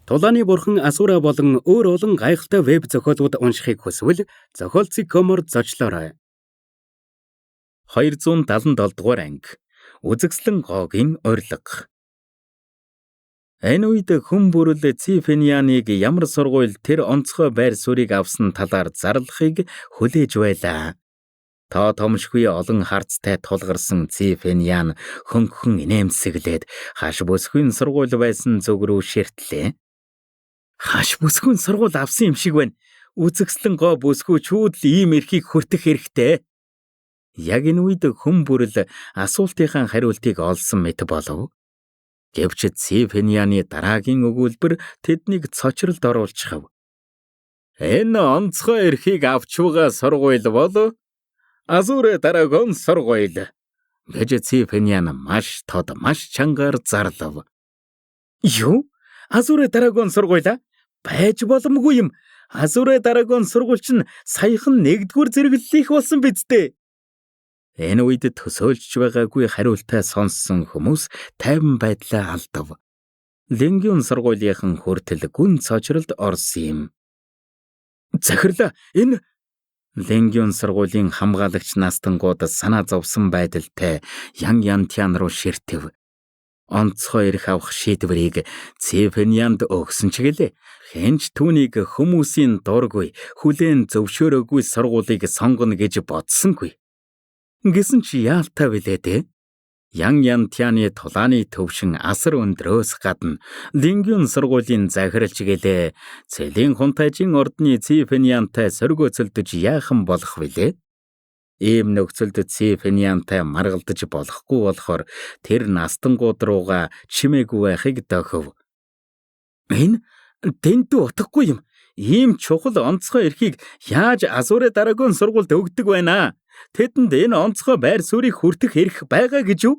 Тулааны бурхан Асура болон өөр олон гайхалтай веб зохиолууд уншихыг хүсвэл зохиолцоо.com-оор зочлоорой. 277 дугаар анги. Үзэгслэн Гогийн урилга. Энэ үед хүн бүрэл Цифенианыг ямар сургууль тэр онцгой байр суурийг авсан талаар зарлахыг хүлээж байлаа. Тоо томшгүй олон харцтай тулгарсан Цифениан хөнгөн инээмсэглээд хаш бүсгүй сургууль байсан зүг рүү ширтлээ. Хаш бүсгүй сургууль авсан юм шиг байна. Үзэгслэн Гоо бүсгүйчүүд л ийм эрхийг хүртэх хэрэгтэй. Яг энэ үед хүн бүрэл асуултынхаа хариултыг олсон мэт болов. Гэвч Цифенианы дараагийн өгүүлбэр тэднийг цочролд оруулчихав. Энэ онцгой эрхийг авч байгаа сургууль бол Азуре Дарагон сургууль гэж Цифениан маш тод маш чангаар зарлав. Юу? Азуре Дарагон сургууль? Байж боломгүй юм. Азуре Дарагон сургууль чинь саяхан 1-р зэрэглэлийнх болсон биз дээ. Энэ үед төсөөлж байгаагүй хариултаа сонссон хүмүүс тайван байдлаа алдав. Лингиун сургуулийнхан хүртэл гүн цочролд орсон юм. Захирлаа энэ Лингиун сургуулийн хамгаалагч настангууд санаа зовсон байдалтай Ян Янтян руу ширтэв. Онцгой эрх авах шийдвэрийг Цифенианд өгсөн ч гэлээ. Хэнч түүнийг хүмүүсийн дургүй, хүлээн зөвшөөрөөгүй сургуулийг сонгоно гэж бодсонгүй. Гэсэн чи яалтай билээ дээ. Ян Янтяны тулааны төвшин асар өндрөөс гадна Лингиун сургуулийн захирлч гэлээ. Цэлийн хунтайжийн ордны Цифениантай сөргөөцөлдөж яахан болох вүлээ? Ийм нөхцөлд Цифениантай маргалдаж болохгүй болохоор тэр настангууд руугаа чимээгүй байхыг дохив. Энэ дэндүү утгагүй юм. Ийм чухал онцгой эрхийг яаж Азуре Дарагон сургуульд өгдөг байна? Тэдэнд энэ онцгой байр суурийг хүртэх эрх байгаа гэж юу?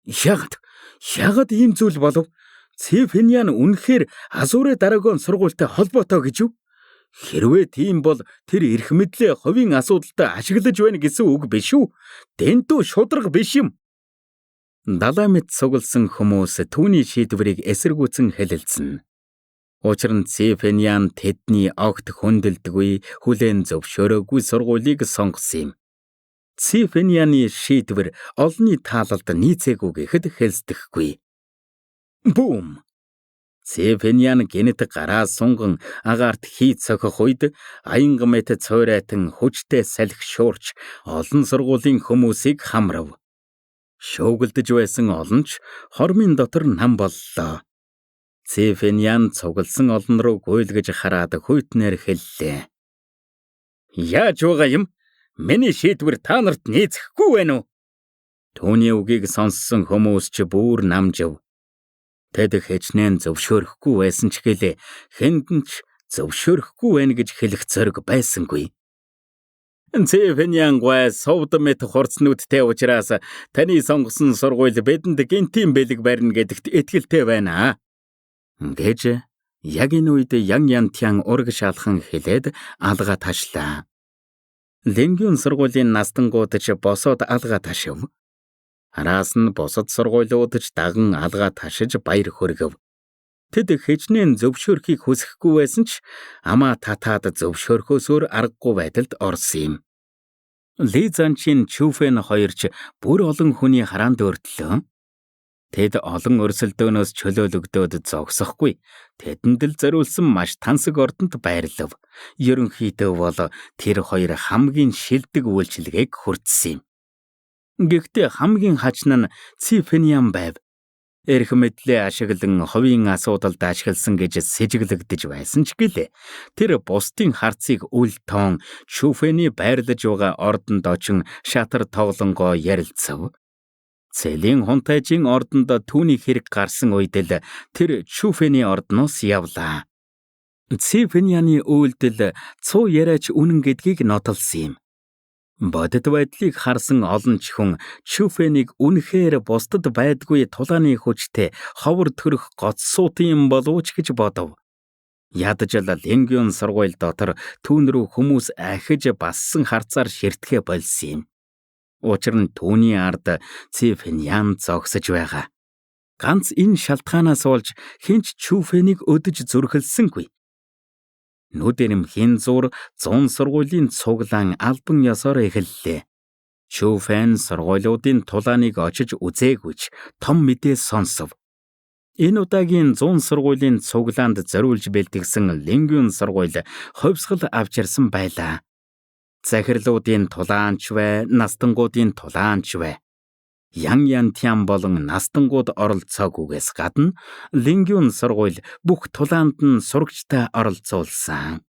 Яагаад ийм зүйл болов? Цифениан үнэхээр Азуре Дарагон сургуультай холбоотой гэж юу? Хэрвээ тийм бол тэр эрх мэдлээ хувийн асуудалтай ашиглаж байна гэсэн үг биш үү? Дэндүү шударга биш юм. Далай мэт сугалсан хүмүүс түүний шийдвэрийг эсэргүүцэн хэлэлцэн. Учир нь Цифениан тэдний огт хүндэлдэггүй, хүлээн зөвшөөрөөгүй сургуулийг сонгосон юм. Цифенианы шийдвэр олонний таалалд нийцээгүй гэхэд хэлсдэхгүй. Бүүм! Цифениан гэнэт гараа сунган агаарт хийц сохих үед аянга мэт цойрайтан хүчтэй салхи шуурч олон сургуулийн хүмүүсийг хамрав. Шуугилдж байсан олон ч хормын дотор нам боллоо. Цифениан цугласан олон руу гуйлгаж хараад хуйтнаар хэллээ. Яаж байгаа юм? Миний шийдвэр та нарт нийцэхгүй байна уу? Түүний үгийг сонссон хүмүүс ч бүр намжив. Тэд хичнээн зөвшөөрөхгүй байсан ч гэлээ хэндэн ч зөвшөөрөхгүй байна гэж хэлэх зориг байсангүй. Цифениан гой совд мэт хурцнуудтай учраас таны сонгосон сургууль бидэнд гинтийн бэлэг барина гэдэгт итгэлтэй байна гэж яг энэ үед Ян Янтян ураг шалхан хэлээд алгаа ташлаа. Лингиун сургуулийн настангууд ч босоод алгаа ташив. Араас нь бусад сургуулиуд ч даган алгаа ташиж баяр хүргэв. Тэд хичнээн зөвшөөрөхийг хүсэхгүй байсан ч амаа татаад зөвшөөрөхөөсөөр аргагүй байдалд орсон юм. Ли Занчин Чүфэн хоёрч бүр олон хүний хараанд өртлөө. Тэд олон өрсөлдөөнөөс чөлөөлөгдөөд зогсохгүй. Тэдэнд л зориулсан маш тансаг ордонд байрлав. Ерөнхийдөө бол тэр хоёр хамгийн шилдэг үйлчилгээг хүртсэн юм. Гэхдээ хамгийн хачна нь Цифениан байв. Эрх мэдлээ ашиглан хувийн асуудалд ашигласан гэж сэжиглэгдэж байсан ч гэлээ. Тэр бусдын харцыг үл тоон Чүфэний байрлаж байгаа ордонд очин шатар тоглонгоо ярилцав. Цэлийн хунтайжийн ордонд түүний хэрэг гарсан үед л тэр Чүфэний ордноос явлаа. Цифенианы үйлдэл цуу яриач үнэн гэдгийг нотолсон юм. Бодит байдлыг харсан олон ч хүн Чүфэнийг үнэхээр бусдад байдгүй тулааны хүчтэй ховор төрөх гоцсуутын юм болов ч гэж бодов. Ядаж л Лингиун сургууль дотор түүн рүү хүмүүс ахиж бассан харцаар ширтгэе болсон юм. Учир нь түүний ард Цифениан зогсож байгаа. Ганц энэ шалтгаанаас болж хинч Чүфэнийг өдөж зүрхэлсэнгүй. Нүдэрэмхийн зур 100 сургуулийн цуглаан албан ёсоор эхэллээ. Чүфэн сургуулиудын тулааныг очиж үзээгүйч том мэдээ сонсов. Энэ удаагийн 100 сургуулийн цуглаанд зориулж бэлтгэсэн Лингюн сургууль хувьсгал авч ирсэн байлаа. Захирлуудын тулаанч бай, настангуудын тулаанч бай. Ян Тян болон настангууд оролцоогүйгээс гадна Лингюн сургууль бүх тулаанд нь сурагчтай оролцуулсан.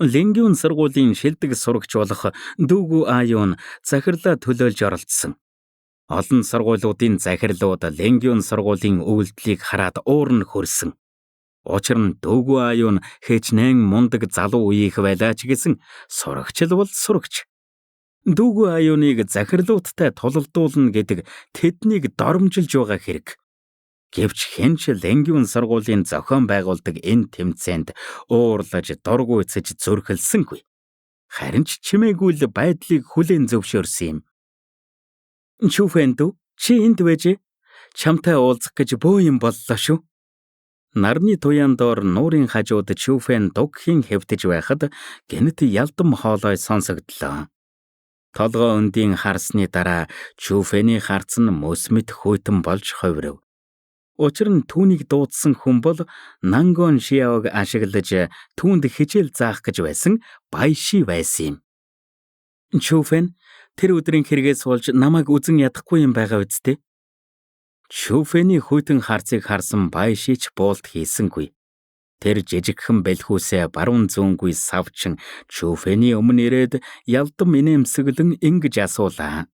Лингюн сургуулийн шилдэг сурагч болох Дүүгү Аюун захирлаа төлөөлж оролцсон. Олон сургуулиудын захирлууд Лингюн сургуулийн үйлдэлийг хараад уурн хөрсөн. Учир нь Дүүгү Аюун хэчнээн мундаг залуу үеийнх байлаа ч гэсэн сурагч л бол сурагч. Дүүгү Аюуныг захирлуудтай тулалдуулна гэдэг тэднийг доромжилж байгаа хэрэг. Гэвч хэнч Лингюн сургуулийн зохион байгуулдаг энэ тэмцээнд уурлаж дургуйцаж зүрхэлсэнгүй. Харин ч чимээгүй л байдлыг хүлээн зөвшөөрсөн юм. Чүфэн дүү, чи энд байж чамтай уулзах гэж бөө юм боллоо шүү. Нарны туяан доор нуурын хажууд Чүфэн дугхийн хэвтэж байхад гэнэт ялдам хоолой сонсогдлоо. Толгой өндийн харсны дараа Чүфэний харц нь мөсмөд хөйтөн болж хувирв. Учир нь түүнийг дуудсан хүн бол Нангон Шиаог ашиглаж түүнд хичээл заах гэж байсан Байши байсан юм. Чүфэн тэр өдрийн хэрэгээс болж намайг үзэн ядахгүй юм байгаа үсттэй. Чүфэний хөйтөн харцыг харсан Байши ч буулт хийсэнгүй. Тэр жижигхэн бэлхүүсээ баруун зүүнгүй савчин Чүфэний өмнө ирээд ялдам инээмсэглэн ингэж асуулаа.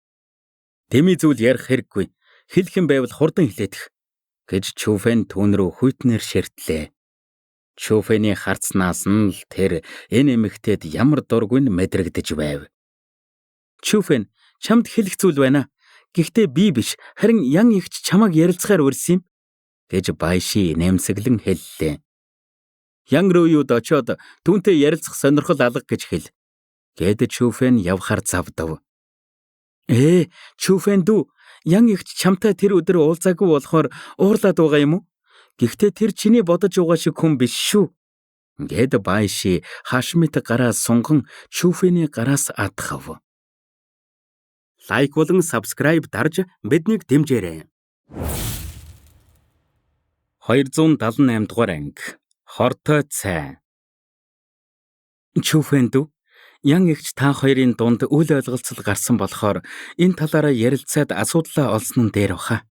Тэми зүйл ярих хэрэггүй. Хэлхэн байвал хурдан хэлээдэх гэж Чүфэн түүн рүү хүйтнээр ширтлээ. Чүфэний харцнаас нь л тэр энэ эмэгтэйд ямар дургүй мэдрэгдэж байв. Чүфэн, чамд хэлэх зүйл байна. Гэхдээ би биш, харин Ян эгч чамайг ярилцахаар урьсан юм гэж Байши инээмсэглэн хэллээ. Ян руу юуд очоод түүнтэй ярилцах сонирхол алга гэж хэл. Гэд Чүфэн явхаар завдав. Чүфэн дүү, Ян эгч чамтай тэр өдөр уулзаагүй болохоор уурлаад байгаа юм уу? Гэхдээ тэр чиний бодож байгаа шиг хүн биш шүү. Гэд Байши хашмит гараа сунган Чүфэний гараас атгав. Лайк болон subscribe дарж биднийг дэмжээрэй. 278 дугаар анги. Хортой цай. Чүфэн дүү, Ян эгч та хоёрын дунд үл ойлголцол гарсан болохоор энэ талаараа ярилцаад асуудлаа олсон нь дээр баха.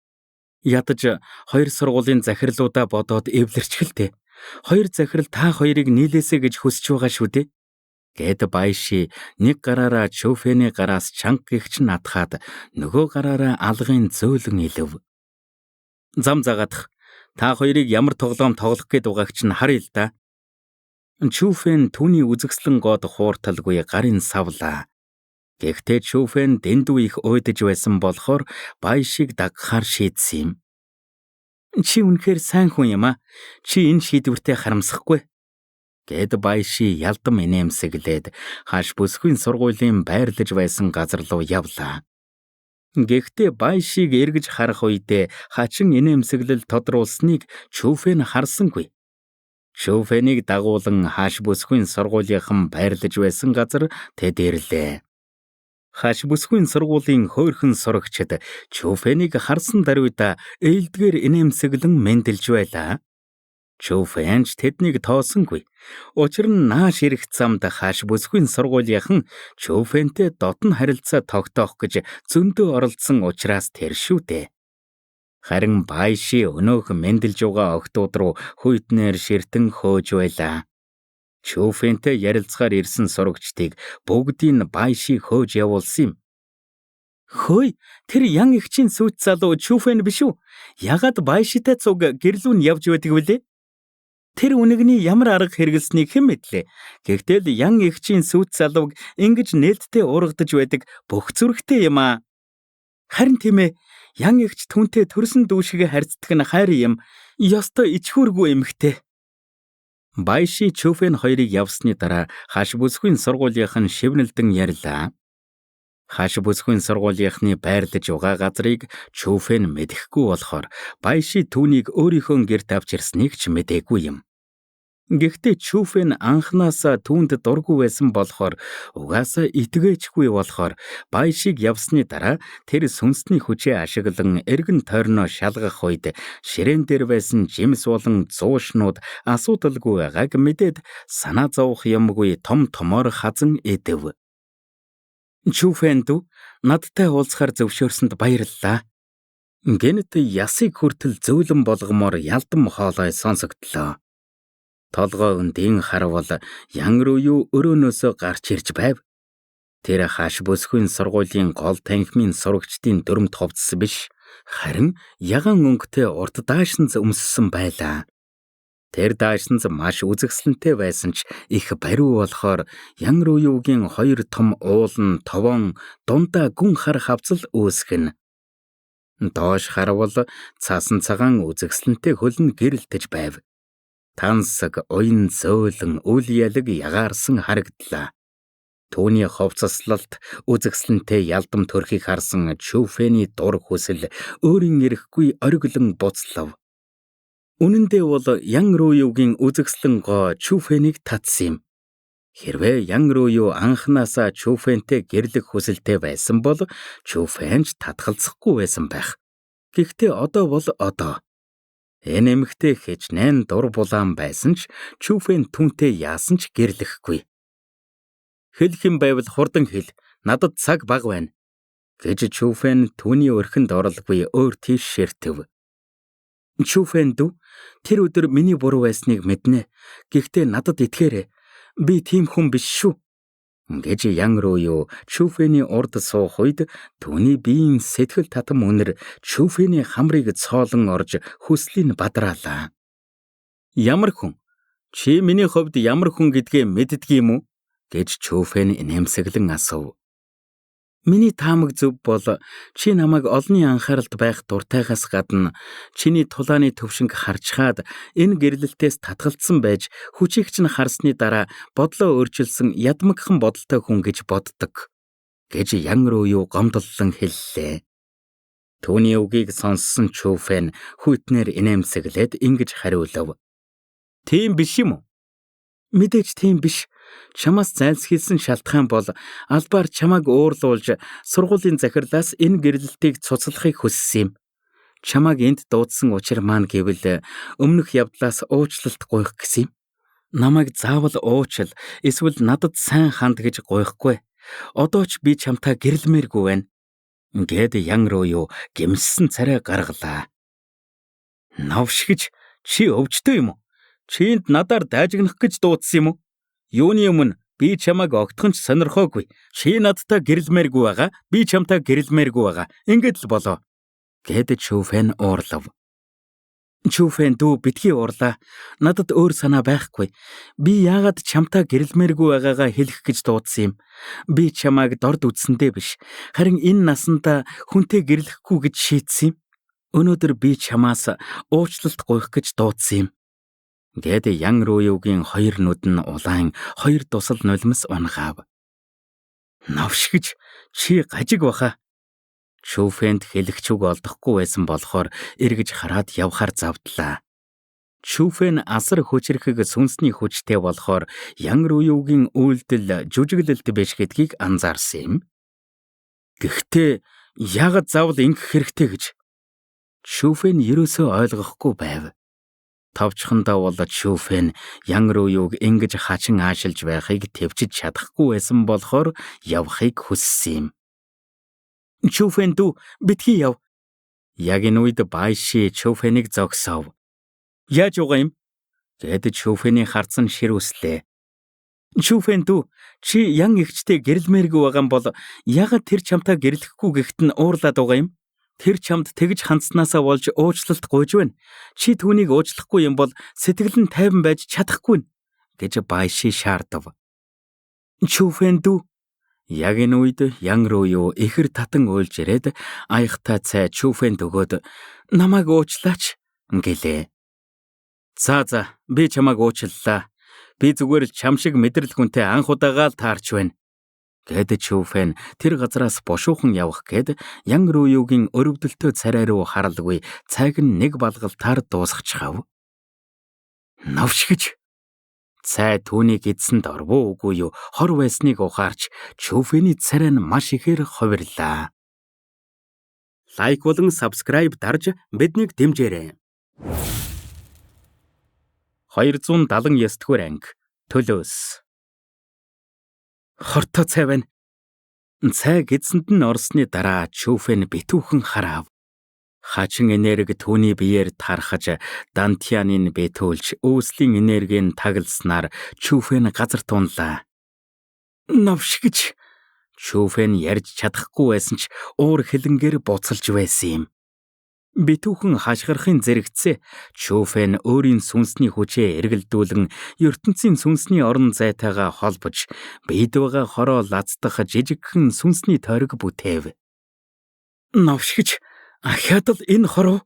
Ядаж хоёр сургуулийн захирлуудаа бодоод эвлэрчгэлтэй. Хоёр захирал та хоёрыг нийлээсэ гэж хүсэж байгаа шүү дээ. Гэд Байши нэг гараараа Чүфэний гараас чанга гихч натхаад нөгөө гараараа алгын зөөлөн илв. Зам загаадах. Та хоёрыг ямар тоглоом тоглох гээд байгаагч нь харъя л да. Чүфэн түүний үзэгслэн гоод хуурталгүй гарын савлаа. Гэхдээ Чүфэн дэндүү их уйдаж байсан болохоор Байшиг дагахаар шийдсэн юм. Чи үнэхээр сайн хүн юм аа. Чи энэ шийдвэртээ харамсахгүй. Гэд Байши ялдам инээмсэглээд хаш бүсгүй сургуулийн байрлаж байсан газар руу явлаа. Гэхдээ Байшиг эргэж харах үедээ хачин инээмсэглэл тодруулсныг Чүфэн харсангүй. Чүфэнийг дагуулan хаш бүсгүй сургуулийнхан байрлаж байсан газар тэд ирлээ. Хаш бүсгүй сургуулийн хөөрхөн сурагчид Чүфэнийг харсан даруйда ээлдгээр инээмсэглэн мэндэлж байлаа. Чүфэн ч тэднийг тоосонгүй. Учир нь нааш ирэх замд хаш бүсгүй сургуулийнхан Чүфэнтэй дотн харилцаа тогтоох гэж зөндөө оролдсон учраас тэр шүү дээ. Харин Байши өнөөх мэндэлж байгаа охтууд руу хүйтнээр ширтэн хөөж байлаа. Чүфэнтэй ярилцахаар ирсэн сурагчдыг бүгдийг Байши хөөж явуулсан юм. Хөөе, тэр Ян эгчийн сүйт залуу Чүфэн биш үү? Ягаад Байшитай цуг гэрлүүн явж байдаг вүлээ? Тэр үнэгний ямар арга хэрэглэснийг хэн мэдлээ. Гэхдээ л Ян эгчийн сүйт залууг ингэж нээлттэй ургадж байдаг бүх зүрхтэй юм аа. Харин тийм ээ, Ян эгч түүнтэй төрсөн дүүшгээ харьцдаг нь хайр юм. Ёстой ичхүүргүй эмхтэй. Байши Чүфэн хоёрыг явсны дараа хаш бүсгүй сургуулийнхан шивнэлдэн ярьлаа. Хаш бүсгүй сургуулийнхны байрлаж байгаа газрыг Чүфэн мэдэхгүй болохоор Байши түүнийг өөрийнхөө гэрт авч ирснийг ч мэдээгүй юм. Гэхдээ Чүфэн анхнаасаа түүнд дургүй байсан болохоор угаасаа итгээчгүй болохоор Байшиг явсны дараа тэр сүнсний хүчээ ашиглан эргэн тойрноо шалгах үед ширээн дээр байсан жимс болон зуушнууд асуудалгүй байгааг мэдээд санаа зовох юмгүй том томоор хазан идэв. Чүфэн дүү надтай уулзахаар зөвшөөрсөнд баярлалаа. Гэнэт ясыг хүртэл зөөлөн болгомоор ялдам хоолой сонсогдлоо. Толгой өндийн харвал ян руу юу өрөөнөөсөө гарч ирж байв. Тэр хаш бүсгүй сургуулийн гол танхимын сурагчдын дүрмт хувцас биш, харин ягаан өнгөтэй урт даашинз өмссөн байлаа. Тэр даашинз маш үзэсгэлэнтэй байсан ч их бариу болохоор ян руу юугийн хоёр том уулан товон дундаа гүн хар хавцал үүсгэн. Доош харвал цаасан цагаан үзэсгэлэнтэй хөлн гэрэлтэж байв. Тансаг, уян зөөлөн, үл ялэг ягаарсан харагдлаа. Түүний хувцаслалт үзэсгэлэнтэй ялдам төрхийг харсан Чүфэний дур хүсэл өөрийн ирэхгүй ориглон буцлав. Үнэн дээр бол ян руу юугийн үзэсгэлэн гоо Чүфэнийг татсан юм. Хэрвээ ян руу юу анхнаасаа Чүфэнтэй гэрлэх хүсэлтэй байсан бол Чүфэн ч татгалзахгүй байсан байх. Гэхдээ одоо бол одоо. Энэ эмэгтэй хичнээн дур булаан байсан ч Чүфэн түүнтэй яасан ч гэрлэхгүй. Хэлэх юм байвал хурдан хэл, надад цаг бага байна гэж Чүфэн түүний өрхөнд оролгүй өөр тийш ширтэв. Чүфэн дүү, тэр өдөр миний буруу байсныг мэднэ. Гэхдээ надад итгээрэй. Би тийм хүн биш шүү. Гэж ян руу юу Чүфэний урд суух үед түүний биеийн сэтгэл татам үнэр Чүфэний хамрыг цоолон орж хүслийн бадраалаа. Ямар хүн? Чи миний хувьд ямар хүн гэдгээ мэддэг юм уу? Гэж Чүфэн инээмсэглэн асуув. Миний таамаг зөв бол чи намайг олонний анхааралд байх дуртайгаас гадна чиний тулааны төвшинг харчхаад энэ гэрлэлтээс татгалцсан байж хүчигч нь харсны дараа бодлоо өөрчилсөн ядмагхан бодолтой хүн гэж боддог. Гэж ян руу юу гомдлон хэллээ. Түүний үгийг сонссон Чүфэн хүйтнээр инээмсэглээд ингэж хариулав. Тийм биш юм уу? Мэдээж тийм биш. Чамаас зайлсхийсэн шалтгаан бол албаар чамааг уурлуулж сургуулийн захирлаас энэ гэрлэлтийг цуцлахыг хүссэн юм. Чамааг энд дуудсан учир маань гэвэл өмнөх явдлаас уучлалт гуйх гэсэн юм. Намайг заавал уучил эсвэл надад сайн ханд гэж гуйхгүй. Одоо ч би чамтай гэрлэмээргүй байна. Гэд ян руу юу гэмссэн царай гаргалаа. Навшигч чи өвчтөй юм уу? Чинд надаар дайжигнах гэж дуудсан юм уу? Юуны өмнө би чамайг огтхон ч сонирхоогүй. Чи надтай гэрэлмээргүй байгаа. Би чамтай гэрэлмээргүй байгаа. Ингээд л болоо. Гэд Чүфэн уурлав. Чүфэн дүү битгий уурлаа. Надад өөр санаа байхгүй. Би яагаад чамтай гэрэлмээргүй байгаагаа хэлэх гэж дуудсан юм. Би чамайг дорд үзсэндээ биш. Харин энэ насандаа хүнтэй гэрлэхгүй гэж шийдсэн юм. Өнөөдөр би чамаас уучлалт гуйх гэж дуудсан юм. Гэд ян руу юугийн хоёр нүд нь улаан хоёр тусал нулимс унгав. Навшигч чи гажиг баха. Чүфэнд хэлэгч үг олдохгүй байсан болохоор эргэж хараад явхаар завдлаа. Чүфэн асар хүчрэхэг сүнсний хүчтэй болохоор ян руу юугийн үйлдэл жүжиглэлт биш гэдгийг анзаарсан юм. Гэхдээ яагаад заавал ингэх хэрэгтэй гэж Чүфэн ерөөсөө ойлгохгүй байв. Товчхондоо бол Чүфэн ян руу юуг ингэж хачин аашилж байхыг төвчж чадахгүй байсан болохоор явахыг хүссэн юм. Чүфэн дүү битгий яв. Яг энэ үед Байши Чүфэнийг зогсов. Яаж байгаа юм? Гэд Чүфэний харцан ширүүслээ. Чүфэн дүү чи ян ихчтэй гэрэлмээргүй байгаа юм бол яагаад тэр чамтай гэрлэхгүй гэхэд нь уурлаад байгаа юм? Тэр чамд тэгж хандснаасаа болж уучлалт гуйж байна. Чи түүнийг уучлахгүй юм бол сэтгэл нь тайван байж чадахгүй гэж Байши шаардав. Чүфэн дүү яг энэ үед ян руу юу ихэр татан уйлж ирээд аяхтай цай Чүфэнд өгөөд намайг уучлаач гэлээ. За би чамайг уучлалаа. Би зүгээр л чам шиг мэдрэл хүнтэй анх удаага л таарч байна. Гэд Чүфэн тэр газраас бушуухан явах гээд Ян Рууюугийн өрөвдөлтөө царай руу харалгүй цайг нь нэг балгалтаар дуусгачихав. Навшигч! Цай түүнийг эзсэнд орвоо үгүй юу хор байсныг ухаарч Чүфэний царай нь маш ихээр хувирлаа. Лайк болон subscribe дарж биднийг дэмжээрэй. 279-р анги төлөөс. Хортой цай байна. Цайг эзэнд нь орсны дараа Чүфэн битүүхэн харав. Хачин энерги түүний биеэр тархаж Дантианыг бэтүүлж үүслийн энергийн тагласнаар Чүфэн газар тунлаа. Навшигч! Чүфэн ярьж чадахгүй байсан ч уур хилэнгээр буцалж байсан юм. Битүүхэн хашгирахын зэрэгцээ Чүфэн өөрийн сүнсний хүчээ эргэлдүүлэн ертөнцийн сүнсний орон зайтайгаа холбож бид байгаа хороо лацдах жижигхэн сүнсний тойрог бүтээв. Навшигч! Ахяад л энэ хороо.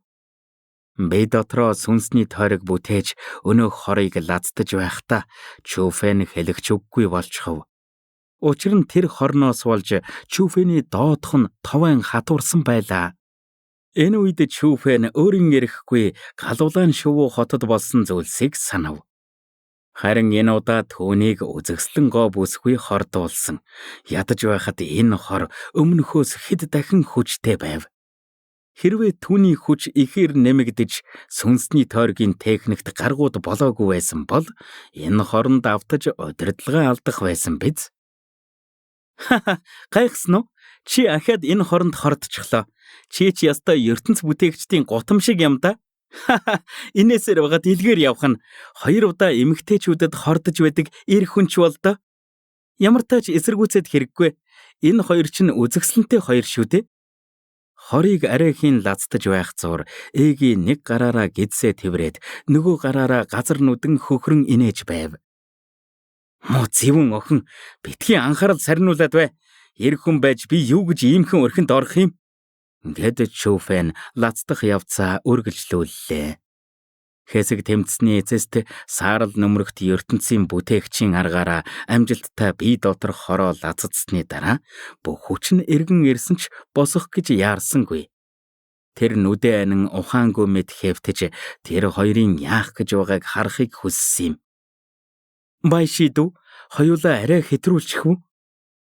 Би дотроо сүнсний тойрог бүтээж өнөөх хорыг лацдаж байхдаа Чүфэн хэлэгч үггүй болчихов. Учир нь тэр хорноос болж Чүфэний доодох нь товын хатуурсан байлаа. Энэ үед Чүфэн өөрийн эрэхгүй галуулаан шувуу хотод болсон зүйлсийг санав. Харин энэ удаа түүнийг үзэсгэлэн гоо бүсгүй хордуулсан. Ядаж байхад энэ хор өмнөхөөс хэд дахин хүчтэй байв. Хэрвээ түүний хүч ихээр нэмэгдэж сүнсний тойргийн техникт гаргууд болоогүй байсан бол энэ хоронд автаж удирдлагаа алдах байсан биз? Гайхсан уу? Чи ахаад энэ хоронд хордчихлоо. Чи ястай ертөнц бүтээгчдийн гутам шиг юм да. Инээсээр байгаа дэлгээр явах нь 2 удаа эмэгтэйчүүдэд хордож байдаг эр хүнч бол доо. Ямар тач эсэргүүцэд хэрэггүй. Энэ хоёр чинь үзэсгэлэнтэй хоёр шүү дээ. Хорыг арайхийн лацдаж байх зур ээгийн нэг гараараа гидсээ тэврээд нөгөө гараараа газар нүдэн хөхрөн инээж байв. Муу зэвүүн охин битгий анхаарал сарниулаад бай. Эр хүн байж би юу гэж иймхэн өрхөнд орох юм? Гэд Чүфэн лацдах явцаа үргэлжлүүллээ. Хэсэг тэмцсний эцэст саарал нөмрөгт ертөнцийн бүтээгчийн аргаараа амжилттай бие дотор хороо лацдсны дараа бүх хүч нь эргэн ирсэн ч босох гэж яарсангүй. Тэр нүдэ анин ухаангүй мэд хэвтэж тэр хоёрын яах гэж байгааг харахыг хүссэн юм. Байшидүү хоёулаа арай хэтрүүлчих үү?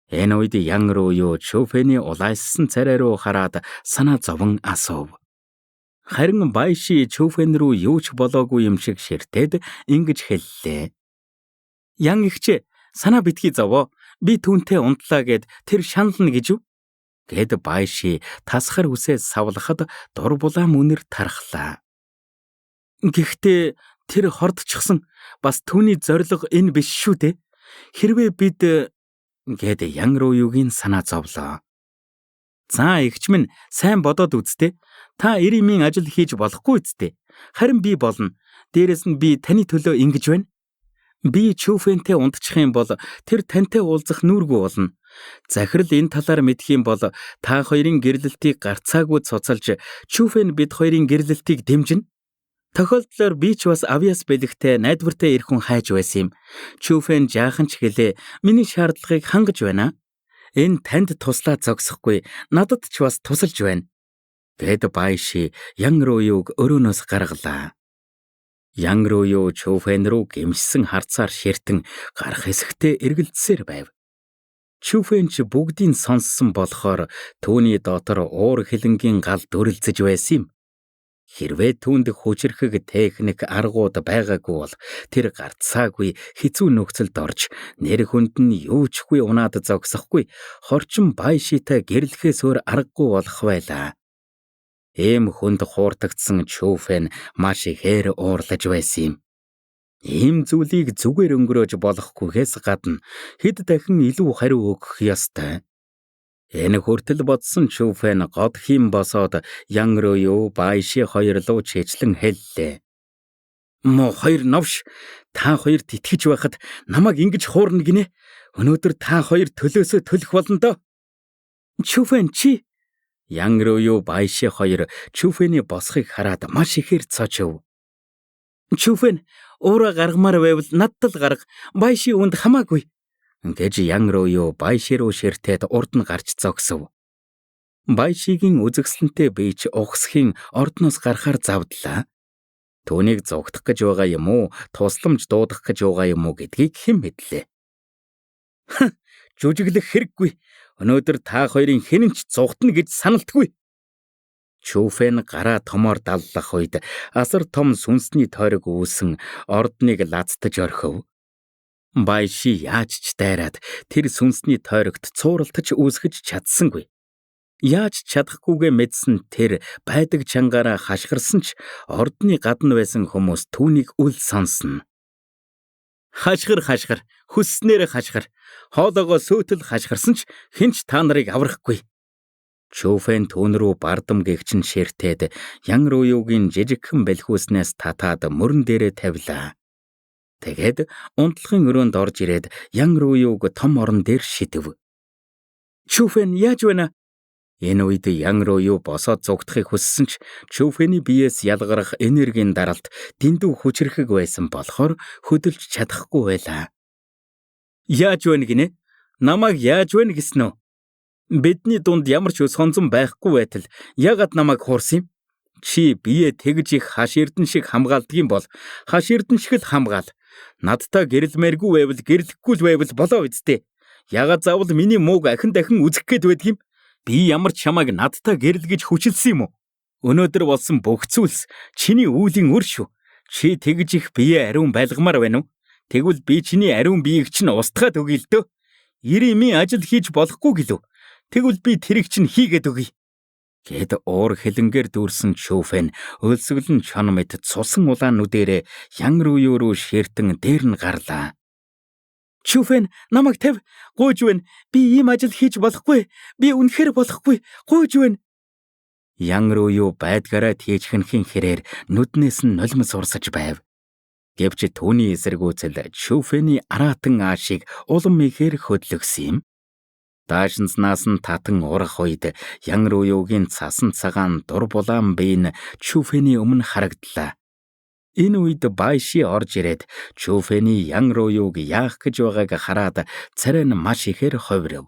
Энэ үед Ян Рууюу Чүфэний улайссан царай руу хараад санаа зовон асуув. Харин Байши Чүфэн рүү юу ч болоогүй юм шиг ширтээд ингэж хэллээ. Ян ихчээ, санаа битгий зовоо. Би түүнтэй унтлаа гэд тэр шанална гэж үү? Гэд Байши тасхар үсээ савлахад дур булаам үнэр тархлаа. Гэхдээ тэр хордчихсон. Бас түүний зориг энэ биш шүү дээ. Хэрвээ бид гэд Ян Рууюугийн санаа зовлоо. За эгч минь сайн бодоод үзтээ. Та эрийн ажил хийж болохгүй үсттэй. Харин би болно. Дээрэс нь би таны төлөө ингэж байна. Би Чүфэнтэй унтчих юм бол тэр тантай уулзах нүүргүй болно. Захирал энэ талаар мэдэх юм бол та хоёрын гэрлэлтийг гарцаагүй цуцалж Чүфэн бид хоёрын гэрлэлтийг дэмжинэ. Тохиолдлоор би ч бас авьяас бэлэгтэй найдвартай эр хүн хайж байсан юм. Чүфэн жаахан ч хэлээ миний шаардлагыг хангаж байна. Энэ танд туслаа зогсохгүй надад ч бас тусалж байна. Гэд Байши Ян Рууюуг өрөөнөөс гаргалаа. Ян Рууюу Чүфэн рүү гэмшсэн харцаар ширтэн гарах хэсэгтээ эргэлдсээр байв. Чүфэн ч бүгдийг сонссон болохоор түүний дотор уур хилэнгийн гал дүрлзэж байсан юм. Хэрвээ түүнд хүчрхэг техник аргууд байгаагүй бол тэр гарцаагүй хэцүү нөхцөлд орж нэр хүнд нь юу чгүй унаад зогсохгүй хорчин Байшитай гэрлэхээс өөр аргагүй болох байлаа. Ийм хүнд хууртагдсан Чүфэн маш ихээр уурлаж байсан юм. Ийм зүйлийг зүгээр өнгөрөөж болохгүйгээс гадна хэд дахин илүү хариу өгөх ёстой. Энэ хүртэл бодсон Чүфэн годхим босоод Ян Рууюу Байши хоёр руу чичлэн хэллээ. Мо хоёр новш та хоёрт итгэж байхад намайг ингэж хуурна гинэ. Өнөөдөр та хоёр төлөөсөө төлөх болно доо. Чүфэн чи Ян Рууюу Байши хоёр Чүфэний босхийг хараад маш ихээр цочив. Чүфэн уураа гаргамаар байвал надад л гарга. Байши үнд хамаагүй. гэж Ян руу Байши руу ширтээд урд нь гарч зогсов. Байшигийн үзэсгэлэнтэй бие ч угсхийн ордноос гарахаар завдлаа. Түүнийг зогтох гэж байгаа юм уу, тусламж дуудах гэж байгаа юм уу гэдгийг хэн мэдлээ. Жүжиглэх хэрэггүй. Өнөөдөр та хоёрын хэн ч зугтна гэж саналтгүй. Чүфэн гараа томоор даллах үед асар том сүнсний тойрог үүсэн ордныг лацтаж орхив. Байши яаж ч дайраад тэр сүнсний тойрогт цууралтаж үүсгэж чадсангүй. Яаж чадахгүйгээ мэдсэн тэр байдаг чангаараа хашгирсан ч ордны гадна байсан хүмүүс түүнийг үл сонсно. Хашгир, хүсснээр хашгир. Хоолоогоо сөөтөл хашгирсан ч хинч та нарыг аврахгүй. Чүфэн түүн рүү бардам гэгчин ширтээд Ян руугийн жижигхэн бэлхүүснээс татаад мөрөн дээрээ тавилаа. Тэгээд унтлагын өрөөнд орж ирээд Ян рууг том орон дээр шидэв. Чүфэн яаж байна? Энэ үед Ян руу босоод зугтахыг хүссэн ч Чүфэний биеэс ялгарах энергийн даралт дэндүү хүчрэхэг байсан болохоор хөдөлж чадахгүй байлаа. Яаж байна гинэ? Намайг яаж байна гэсэн үү? Бидний дунд ямар ч сонзон байхгүй байтал ягаад намайг хуурсан юм? Чи бие тэгж их хаш эрдэн шиг хамгаалдаг юм бол хаш эрдэн шиг л хамгаал. Надтай гэрэлмээргүй байвал гэрлэхгүй л байвал болоо үсттэй. Ягаад заавал миний мууг ахин дахин үзэх гээд байдаг юм? Би ямар ч чамайг надтай гэрэлгэж хүчилсэн юм уу? Өнөөдөр болсон бүх зүйлс чиний үүлийн үр шүү. Чи тэгж их бие ариун байлгамаар байна уу? Тэгвэл би чиний ариун биеийг чинь устгаад өгье л дөө. 90-ийн ажил хийж болохгүй гэлөө. Тэгвэл би тэрийг чинь хийгээд өгье. Гэд уур хилэнгээр дүүрсэн Чүфэн өлсгөлн чон мэт цусан улаан нүдэрээ Ян руу ширтэн дээр нь гарлаа. Чүфэн намайг тав. Гуйж байна. Би ийм ажил хийж болохгүй. Би үнэхээр болохгүй. Гуйж байна. Ян руу байдгаараа тийчхэнхийн хэрээр нүднээс нь нулимс урсаж байв. Гэвч түүний эсэргүүцэл Чүфэний араатан аашийг улам ихээр хөдлөгсөн юм. Даашинзнаас нь татан урах үед Ян руугийн цасан цагаан дур булаан бие нь Чүфэний өмнө харагдлаа. Энэ үед Байши орж ирээд Чүфэний Ян рууг яах гэж байгааг хараад царай нь маш ихээр ховрив.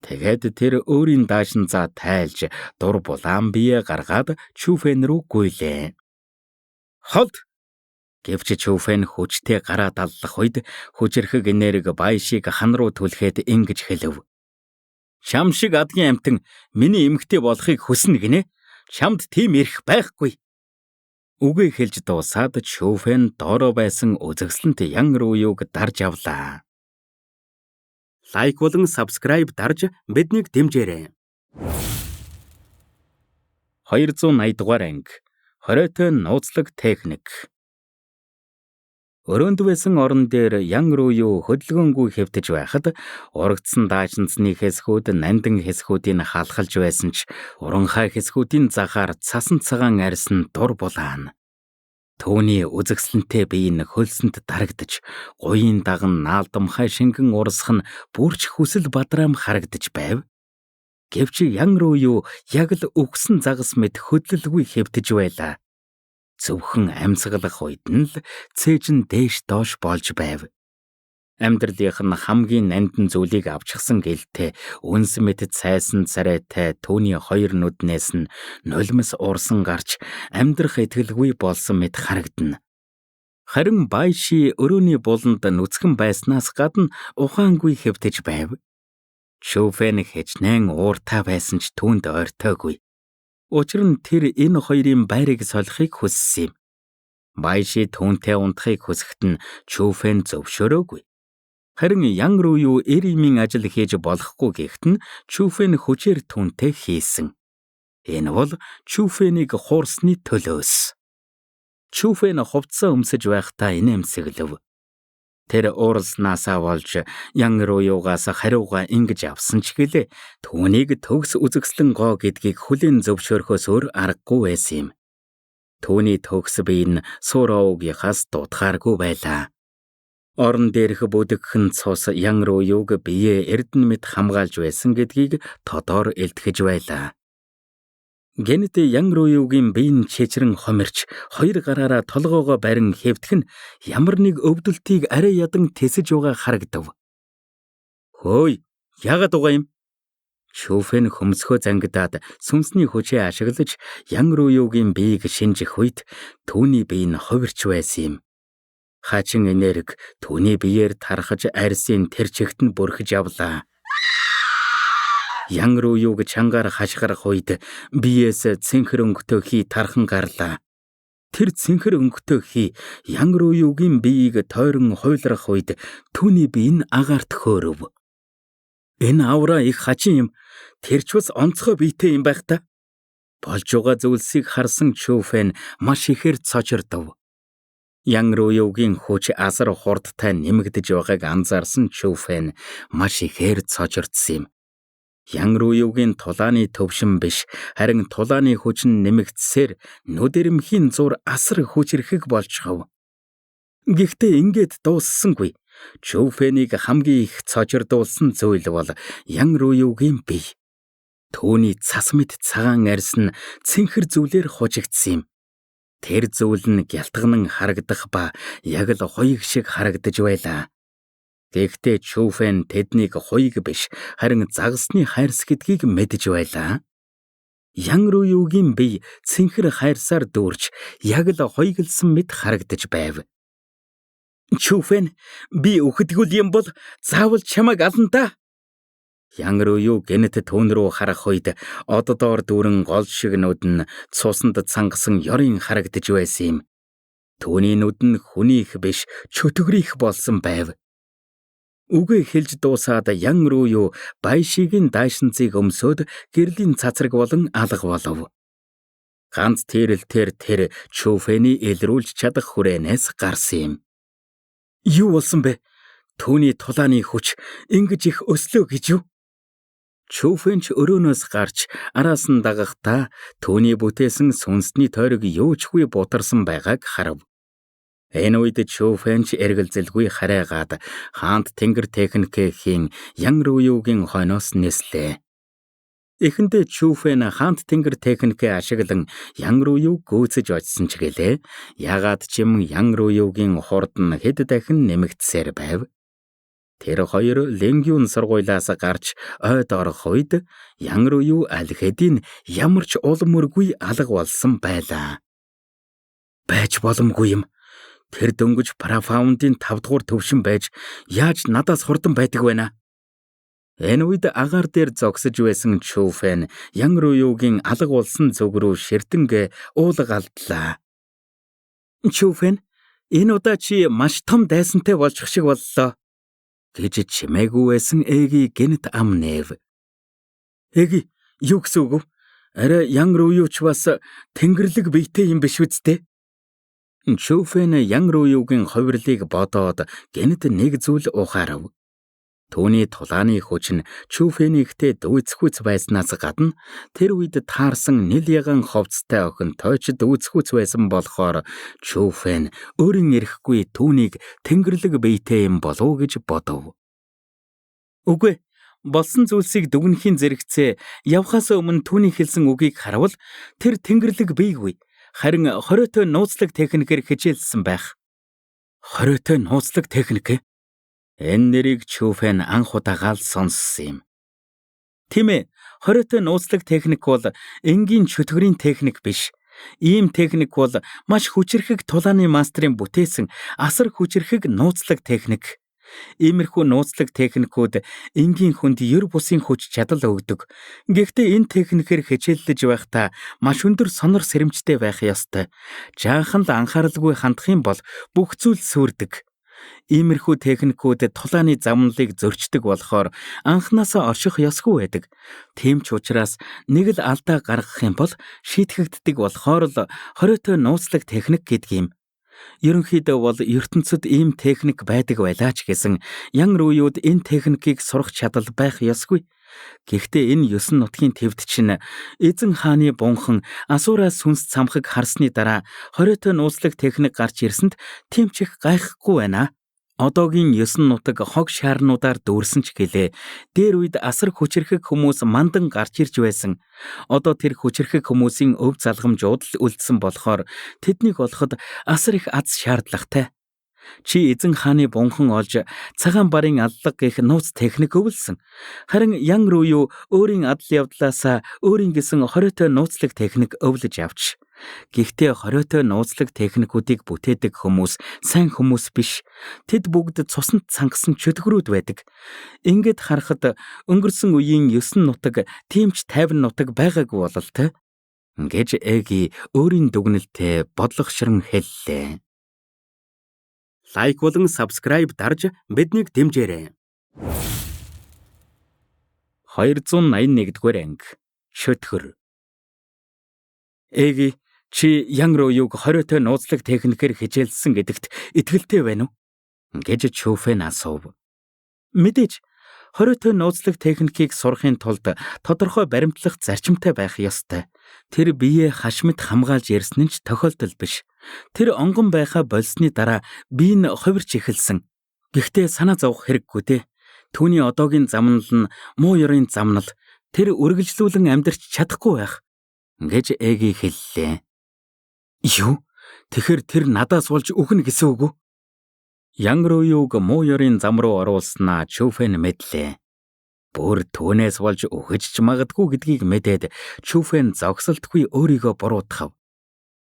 Тэгээд тэр өөрийн даашинзаа тайлж дур булаан бие гаргаад Чүфэн рүү гуйлээ. Холд! Гэвч Чүфэн хүчтэй гараа даллах үед хүчрхэг энерги Байшиг хан руу түлхээд ингэж хэлв. Чам шиг адгийн амтан миний эмэгтэй болохыг хүснэ гинэ. Чамд тийм эрх байхгүй. Үгээ хэлж дуусаад Чүфэн доороо байсан үзэгсэлэнт Ян рууг дарж авлаа. Лайк болон subscribe дарж биднийг дэмжээрэй. 280 дугаар анги. Хоройтой нууцлаг техник. Өрөөнд байсан орон дээр Ян руу хөдөлгөөнгүй хэвтэж байхад урагдсан даашинзны хэсгүүд нандин хэсгүүдийг халахалж байсан ч уранхай хэсгүүдийн захаар цасан цагаан арьсан дур булаан. Түүний үзэгсэлэнтэй бие нь хөлсөнд дарагдж, гуйын даган наалдамхай шингэн урсах нь бүрч хүсэл бадраам харагдж байв. Гэвч Ян руу яг л өгсөн загас мэт хөдлөлгүй хэвтэж байлаа. Зөвхөн амьсгалах үед нь л цээж нь дээш доош болж байв. Амьдралынх нь хамгийн нандин зүйлийг авчихсан гэлтэй үнс мэт цайсан царайтай түүний хоёр нүднээс нь нулимс уурсан гарч амьдрах итгэлгүй болсон мэт харагдана. Харин Байши өрөөний буланд нүцгэн байснаас гадна ухаангүй хэвтэж байв. Чүфэн хичнээн ууртай байсан ч түүнд ойртойгүй. Учир нь тэр энэ хоёрын байрыг солихыг хүссэн юм. Байши түүнтэй унтахыг хүсэхэд нь Чүфэн зөвшөөрөөгүй. Харин Ян руу эрийн ажил хийж болохгүй гэхэд нь Чүфэн хүчээр түүнтэй хийсэн. Энэ бол Чүфэнийг хуурсны төлөөс. Чүфэн хувцас өмсөж байхдаа инээмсэглэв. Тэр ууралснаасаа болж Ян руугаас хариугаа ингэж авсан ч гэлээ түүнийг төгс үзэгслэн гоо гэдгийг хүлээн зөвшөөрөхөөс өөр аргагүй байсан юм. Түүний төгс бие нь Суроогийнхаас дутгааргүй байлаа. Орон дээрх бүдэгхэн цус Ян рууг бие эрдэн мэт хамгаалж байсан гэдгийг тодор илтгэж байлаа. Гэнэт Ян руугийн биеийн чичрэн хомирч хоёр гараараа толгоогоо барин хэвтэх нь ямар нэг өвдөлтийг арай ядан тэсэж байгаа харагдав. Хөөе, яагаад угаа юм? Шүүфэн хөмсгөө зангидаад сүнсний хүчээ ашиглаж Ян Руюгийн биеийг шинжих үед түүний бие нь хувирч байсан юм. Хачин энерги түүний биеэр тархаж арьсын тэр чигт нь бүрхэж явлаа. Ян Руюг чангаар хашгирах үед биеэс цэнхэр өнгөтэй хий тархан гарлаа. Тэр цэнхэр өнгөтэй хий Ян Руюгийн биеийг тойрон хуйлрах үед түүний бие нь агаарт хөөрөв. Энэ авраа их хачин юм. Тэр ч бас онцгой биетэй юм байх та. Болж байгаа зүйлсийг харсан Чүфэн маш ихээр цочирдов. Ян Руюгийн хүч асар хурдтай нэмэгдэж байгааг анзаарсан Чүфэн маш ихээр цочирдсан юм. Ян Руюгийн тулааны төвшин биш, харин тулааны хүч нь нэмэгдсээр нүдэрэмхийн зур асар хүчрэхэг болчихов. Гэхдээ ингээд дууссангүй. Чүфэнийг хамгийн их цочирдуулсан зүйл бол Ян Руюгийн бие. Түүний цас мэт цагаан арьс нь цэнхэр зүйлээр хужигдсан юм. Тэр зүйл нь гялтганан харагдах ба яг л хуйг шиг харагдаж байлаа. Гэхдээ Чүфэн тэднийг хуйг биш, харин загасны хайрс гэдгийг мэдэж байлаа. Ян Руюгийн бие цэнхэр хайрсаар дүүрч яг л хуйглсан мэт харагдаж байв. Чүфэн, би өгдөгөл юм бол заавал чамайг ална та. Ян Рую гэнэт түүн рүү харах үед оддоор дүүрэн гол шиг нүд нь цусанд цангасан ёрын харагдаж байсан юм. Түүний нүд нь хүнийх биш, чөтгөрийнх болсон байв. Үгээ хэлж дуусаад Ян Рую байшигийн даашинцыг өмсөөд гэрлийн цацраг болон алга болов. Ганц тэрэлтээр тэр Чүфэний илрүүлж чадах хүрээнээс гарсан юм. Юу болсон бэ? Түүний тулааны хүч ингэж их өслөө гэж юу? Чүфэн ч өрөөнөөс гарч араас нь дагахтаа түүний бүтээсэн сүнсний тойрог юучгүй бутарсан байгааг харав. Энэ үед Чүфэн ч эргэлзэлгүй харайгаад хаант тэнгэр техникийн Ян Руюгийн хойноос нислээ. Эхэндээ Чүфэн хаант тэнгэр техникээ ашиглан Ян Руюг гүйцэж очсон ч гэлээ. Ягаад ч юм Ян Руюгийн хурд нь хэд дахин нэмэгдсээр байв. Тэр хоёр Ленгюн сургуулиас гарч ойд орох үед Ян Рую аль хэдийн ямар ч ул мөргүй алга болсон байлаа. Байж боломгүй юм. Тэр дөнгөж Прафаундын 5 дугаар төвшин байж яаж надаас хурдан байдаг вэ наа? Энэ үед агаар дээр зогсож байсан Чүфэн Ян Руюгийн алга болсон зүг рүү ширтэнгэ уулга алдлаа. Чүфэн, энэ удаа чи маш том дайсантай болчих шиг боллоо гэж чимээгүй байсан Эги гэнэт ам нээв. Эги, юу гэсэн үг вэ? Арай Ян Рую ч бас тэнгэрлэг биетэй юм биш үсттэй? Чүфэн Ян Руюгийн хувирлыг бодоод гэнэт нэг зүйл ухаарав. Түүний тулааны хүч нь Чүфэнийхтэй дүйцхүүц байснаас гадна тэр үед таарсан нил яган ховцтой охин тойч дүйцхүүц байсан болохоор Чүфэн өөрийн эрэхгүй түүнийг тэнгэрлэг биетэй юм болов гэж бодов. Үгүй, болсон зүйлсийг дүгнэхийн зэрэгцээ явхаас өмнө түүний хэлсэн үгийг харавал тэр тэнгэрлэг биегүй, харин хориотой нууцлаг техникээр хичээлсэн байх. Хориотой нууцлаг техник? Энэ нэрийг Чүфэн анх удаага л сонссон юм. Тийм ээ, хориотой нууцлаг техник бол энгийн чөтгөрийн техник биш. Ийм техник бол маш хүчрэхэг тулааны мастрын бүтээсэн асар хүчрэхэг нууцлаг техник. Иймэрхүү нууцлаг техникүүд энгийн хүнд ер бусын хүч чадал өгдөг. Гэхдээ энэ техникээр хичээллэж байхдаа маш өндөр сонор сэрэмжтэй байх ёстой. Жаахан л анхааралгүй хандах юм бол бүх зүйл сүрдэг. Иймэрхүү техникүүд тулааны замналыг зөрчдөг болохоор анхнаасаа орших ёсгүй байдаг. Тийм ч учраас нэг л алдаа гаргах юм бол шийтгэгддэг болохоор л хориотой нууцлаг техник гэдэг юм. Ерөнхийдөө бол ертөнцид ийм техник байдаг байлаа ч гэсэн Ян Руюуд энэ техникийг сурах чадал байх ёсгүй. Гэхдээ энэ 9 нутгийн твд чинь эзэн хааны бунхан Асураас сүнс цамхаг харсны дараа хориотой нууцлаг техник гарч ирсэнд тийм ч их гайхахгүй байна. Одоогийн 9 нутаг хог шаарнуудаар дүүрсэн ч гэлээ. Дээр үед асар хүчрэхэг хүмүүс мандан гарч ирж байсан. Одоо тэр хүчрэхэг хүмүүсийн өв залгамжууд л үлдсэн болохоор тэднийг олоход асар их аз шаардлагатай. Чи эзэн хааны бунхан олж цагаан барын аллаг гэх нууц техник өвлсөн. Харин Ян Рую өөрийн адал явдлаасаа өөрийн гэсэн хориотой нууцлаг техник өвлөж авч. Гэхдээ хориотой нууцлаг техникүүдийг бүтээдэг хүмүүс сайн хүмүүс биш. Тэд бүгд цуснд цангасан чөтгөрүүд байдаг. Ингээд харахад өнгөрсөн үеийн 9 нутаг тиймч тайван нутаг байгаагүй бололтой. Гэж Эги өөрийн дүгнэлтээ бодлогошрон хэллээ. Лайк болон subscribe дарж биднийг дэмжээрэй. 281-р анги. Чөтгөр. Эги, чи Ян Руюг хориотой нууцлаг техникээр хичээлсэн гэдэгт итгэлтэй байна уу? Гэж Чүфэн асуув. Мэдээж, хориотой нууцлаг техникийг сурахын тулд тодорхой баримтлах зарчимтай байх ёстой. Тэр биеэ хашмит хамгаалж ярьсан нь ч тохиолдол биш. Тэр онгон байхаа болсны дараа бие нь хувирч эхэлсэн. Гэхдээ санаа зовох хэрэггүй дээ. Түүний одоогийн замнал нь муу ёрын замнал. Тэр үргэлжлүүлэн амьдарч чадахгүй байх. Гэж Эги хэллээ. Юу? Тэгэхэр тэр надаас болж өгнө гэсэн үг үү? Ян Руюг муу ёрын зам руу оруулснаа Чүфэн мэдлээ. Бүр түүнээс болж өгөж ч магадгүй гэдгийг мэдээд Чүфэн зогсолтгүй өөрийгөө буруутгав.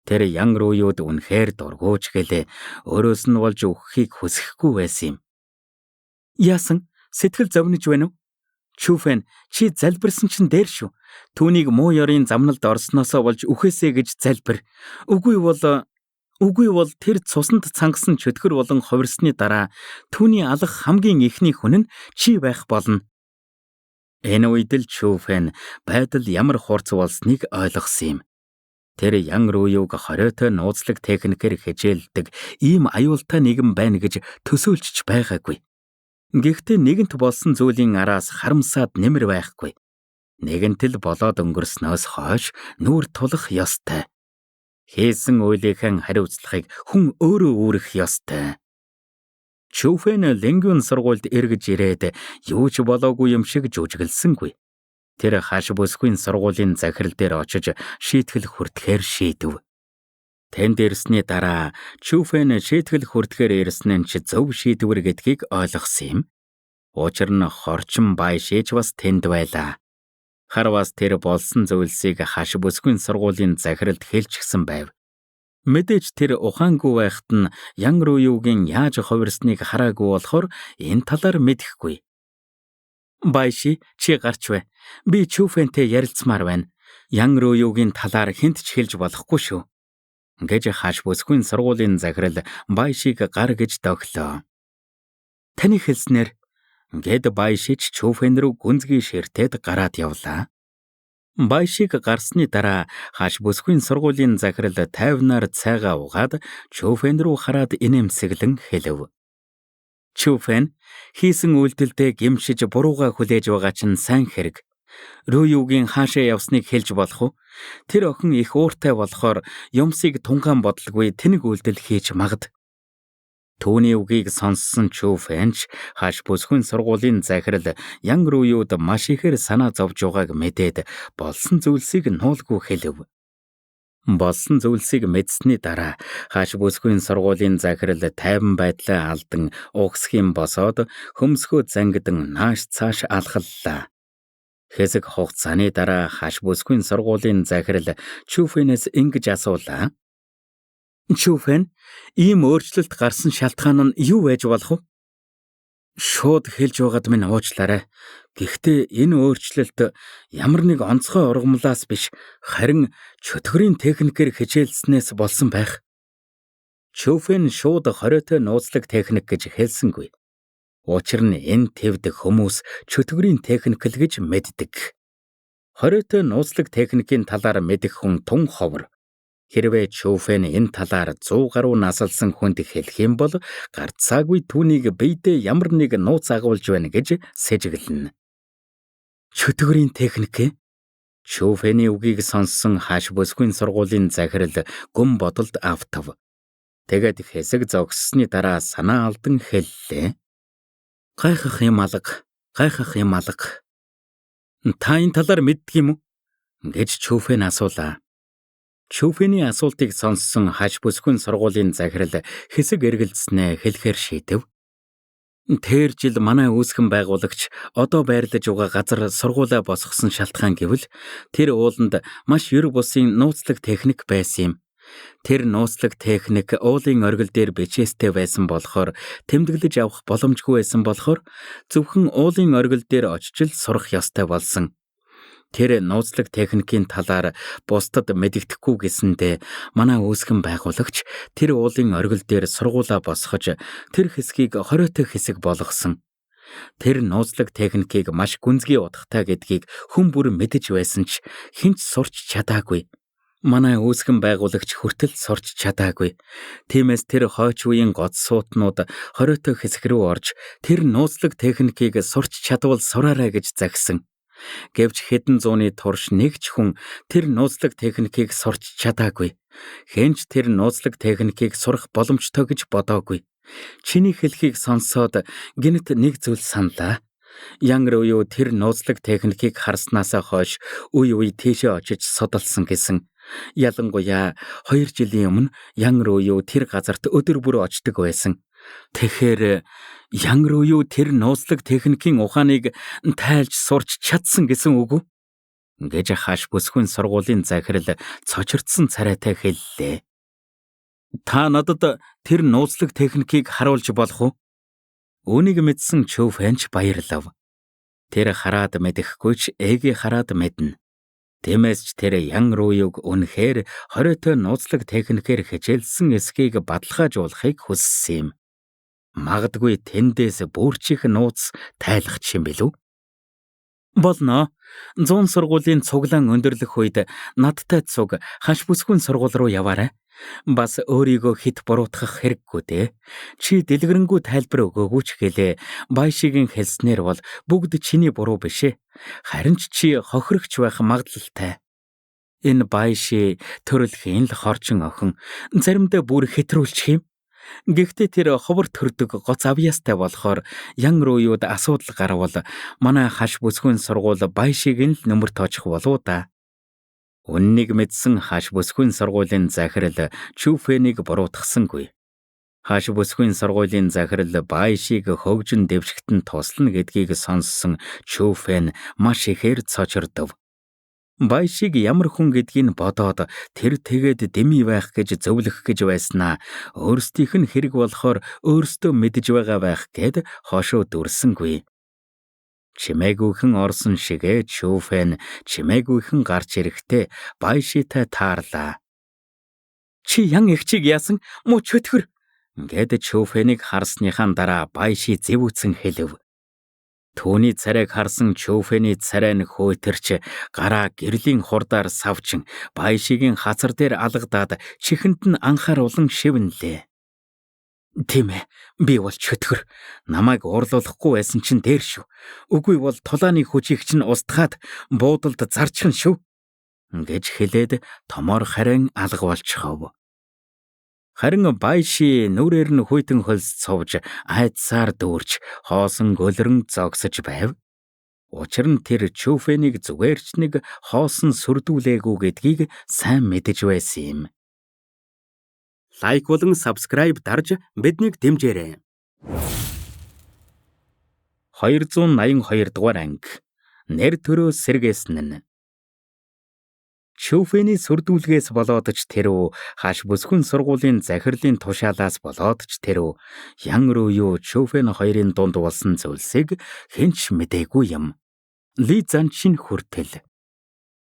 Тэр Ян Руюд үнэхээр дургуйч гэлээ өөрөөс нь болж өгөхийг хүсэхгүй байсан юм. Яасан? Сэтгэл зовниж байна уу? Чүфэн, чи залбирсан чинь дээр шүү. Түүнийг муу ёрын замналд орсноосоо болж үхээсэ гэж залбир. Үгүй бол тэр цуснд цангасан чөтгөр болон хувирсны дараа түүний алах хамгийн ихний хүн нь чи байх болно. Энэ үед л Чүфэн байдал ямар хурц болсныг ойлгосон юм. Тэр Ян Руюг хориотой нууцлаг техникээр хичээлдэг ийм аюултай нэгэн байна гэж төсөөлж байгаагүй. Гэхдээ нэгэнт болсон зүйлийн араас харамсаад нэмэр байхгүй. Нэгэнтэл болоод өнгөрснөөс хойш нүүр тулах ёстой. Хийсэн үйлийнхэн хариуцлагыг хүн өөрөө үүрэх ёстой. Чүфэн Лингюн сургуульд эргэж ирээд юу ч болоогүй юм шиг жүжиглсэнгүй. Тэр хаш бүсгүй сургуулийн захирал дээр очиж шийтгэл хүртэхээр шийдэв. Тэнд ирсний дараа Чүфэн шийтгэл хүртэхээр ирсэн нь ч зөв шийдвэр гэдгийг ойлгосон юм. Учир нь хорчин Байшиж бас тэнд байлаа. Харвас тэр болсон зүйлсийг хаш бүсгүй сургуулийн захиралд хэлчихсэн байв. Мэдээж тэр ухаангүй байхад нь Ян Руюгийн яаж хувирсныг хараагүй болохоор энэ талаар мэдэхгүй. Байши, чи гарч бай. Би Чүфэнтэй ярилцмаар байна. Ян Руюгийн талаар хинт ч хэлж болохгүй шүү. Гэж хаш бүсгүй сургуулийн захирал Байшиг гар гэж доглоо. Таны хэлснээр гэд Байшиж Чүфэн рүү гүнзгий ширтээд гараад явлаа. Байшиг гарсны дараа хаш бүсгүй сургуулийн захирал тайвнаар цайгаа угаад Чүфэн рүү хараад инээмсэглэн хэлв. Чүфэн, хийсэн үйлдэлдээ гэмшиж бурууга хүлээж байгаа чинь сайн хэрэг. Руюгийн хаашаа явсныг хэлж болох уу? Тэр охин их ууртай болохоор юмсыг тунгаан бодлгүй тэнэг үйлдэл хийж магад. Түүний үгийг сонссон Чүфэнч хаш бүсгүй сургуулийн захирал Ян Руюд маш ихээр санаа зовж байгааг мэдээд болсон зүйлсийг нуулгүй хэлв. Болсон зүйлсийг мэдсэний дараа хаш бүсгүй сургуулийн захирал тайван байдлаа алдан угсхийн босоод хөмсгөө зангидан нааш цааш алхаллаа. Хэсэг хугацааны дараа хаш бүсгүй сургуулийн захирал Чүфэнээс ингэж асуулаа. Чүфэн, ийм өөрчлөлт гарсан шалтгаан нь юу байж болох вэ? Шууд хэлж байгаад минь уучлаарай. Гэхдээ энэ өөрчлөлт ямар нэг онцгой ургамлаас биш, харин чөтгөрийн техникээр хичээлснээс болсон байх. Чүфэн шууд хориотой нууцлаг техник гэж хэлсэнгүй. Учир нь энэ төвд хүмүүс чөтгөрийн техник л гэж мэддэг. Хориотой нууцлаг техникийн талаар мэдэх хүн тун ховор. Хэрвээ Чүфэн энэ талаар 100 гаруй насалсан хүнд хэлэх юм бол гарцаагүй түүнийг биедээ ямар нэг нууц агуулж байна гэж сэжиглэнэ. Чөтгөрийн техник? Чүфэний үгийг сонссон хаш бүсгүй сургуулийн захирал гүн бодолд автав. Тэгэд хэсэг зогссны дараа санаа алдан хэллээ. Гайхах юм алга. Та энэ талаар мэддэг юм уу? Гэж Чүфэн асуулаа. Чүфэний асуултыг сонссон хаш бүсгүй сургуулийн захирал хэсэг эргэлзнээ хэлэхээр шийдэв. Тэр жил манай үүсгэн байгуулагч одоо байрлаж байгаа газар сургуулаа босгосон шалтгаан гэвэл тэр ууланд маш ер бусын нууцлаг техник байсан юм. Тэр нууцлаг техник уулын оргил дээр бичээстэй байсан болохоор тэмдэглэж авах боломжгүй байсан болохоор зөвхөн уулын оргил дээр очиж л сурах ёстой болсон. Тэр нууцлаг техникийн талаар бусдад мэддэхгүй гэсэндээ манай үүсгэн байгуулагч тэр уулын оргил дээр сургуулаа босгож тэр хэсгийг хориотой хэсэг болгосон. Тэр нууцлаг техникийг маш гүнзгий утгатай гэдгийг хүн бүр мэдэж байсан ч хэн ч сурч чадаагүй. Манай үүсгэн байгуулагч хүртэл сурч чадаагүй. Тиймээс тэр хойч үеийн гоц суутнууд хориотой хэсэг рүү орж тэр нууцлаг техникийг сурч чадвал сураарай гэж загсан. Гэвч хэдэн зууны турш нэг ч хүн тэр нууцлаг техникийг сурч чадаагүй. Хэнч тэр нууцлаг техникийг сурах боломжтой гэж бодоогүй. Чиний хэлхийг сонсоод гинэт нэг зүйл саналаа. Янгар уу тэр нууцлаг техникийг харснаасаа хойш үе тийшээ очиж судалсан гэсэн. Ялангуяа 2 жилийн өмнө янгар уу тэр газарт өдөр бүр очдог байсан. Тэгэхээр янгар уу тэр нууцлаг техникийн ухааныг тайлж сурч чадсан гэсэн үг үү? Гэж хаш бүсгүй сургуулийн захирал цочирдсан царайтай хэллээ. Та надад тэр нууцлаг техникийг харуулж болох уу? Үүнийг мэдсэн Чүфэнч баярлав. Тэр хараад мэдэхгүй ч эгийг хараад мэднэ. Тиймээс ч тэр янгар уюуг үнэхээр хориотой нууцлаг техникээр хичээлсэн эсхийг баталгаажуулахыг хүссэн юм. Магадгүй тэндээс бүрчих нууц тайлах юм билүү? Болно. 100 сургуулийн цуглаан өндөрлөх үед надтай цуг хаш бүсгүй сургууль руу яваарай. Бас өөрийгөө хит буруутгах хэрэггүй дээ. Чи дэлгэрэнгүй тайлбар өгөөгүй ч гэлээ. Баяшигийн хэлснээр бол бүгд чиний буруу биш ээ. Харин ч чи хохирогч байх магадлалтай. Энэ баяши төрөлхийн л хорчин охин заримдаа бүр хэтрүүлчих юм. Гэхдээ тэр ховор төрдөг гоц авьяастай болохоор янгар уюуд асуудал гарвал манай хаш бүсгүй сургууль баяшиг нь л нөмөр тоочих болов да. Үннийг мэдсэн хаш бүсгүй сургуулийн захирал Чүфэнийг буруутгасангүй. Хаш бүсгүй сургуулийн захирал баяшиг хөгжин дэвшигтэн туслана гэдгийг сонссон Чүфэн маш ихээр цочирдов. Баяшиг ямар хүн гэдгийг бодоод тэр тэгээд дэми байх гэж зөвлөх гэж байснаа өөрсдийнх нь хэрэг болохоор өөрсдөө мэдж байгаа байх гэд хошоо дүрсэнгүй. Чимээгүйхэн орсон шигэ Чүфэн чимээгүйхэн гарч ирэхдээ баяшитай таарлаа. Чи ян эгчийг яасан муу чөтгөр гэд Чүфэнийг харсныхаа дараа баяши зэвүүцэн хэлв. Түүний царайг харсан Чүфэний царай нь хөөтөрч гараа гэрлийн хурдаар савчин баяшигийн хацар дээр алгадаад чихэнд нь анхааруулан шивнэлээ. Тийм ээ, би бол чөтгөр. Намайг уурлуулахгүй байсан чинь дээр шүү. Үгүй бол тулааны хүчийг чинь устгаад буудалд зарчихна шүү. Гэж хэлээд томоор харин алга болчихов. Харин баяши нүрээр нь хүйтэн хөлс цовж айдсаар дүүрч хоосон гөлрөн зогсож байв. Учир нь тэр Чүфэнийг зүгээрч нэг хоосон сүрдүүлээгүй гэдгийг сайн мэдэж байсан юм. Лайк болон subscribe дарж биднийг дэмжээрэй. 282 дугаар анги. Нэр төрөө сэргээсэн нь. Чүфэний сүрдүүлгээс болоод ч тэрөө хаш бүсгүй сургуулийн захирлын тушаалаас болоод ч тэрөө янгар уюу Чүфэн хоёрын дунд болсон зүйлсийг хэнч мэдээгүй юм. Ли Занчин хүртэл.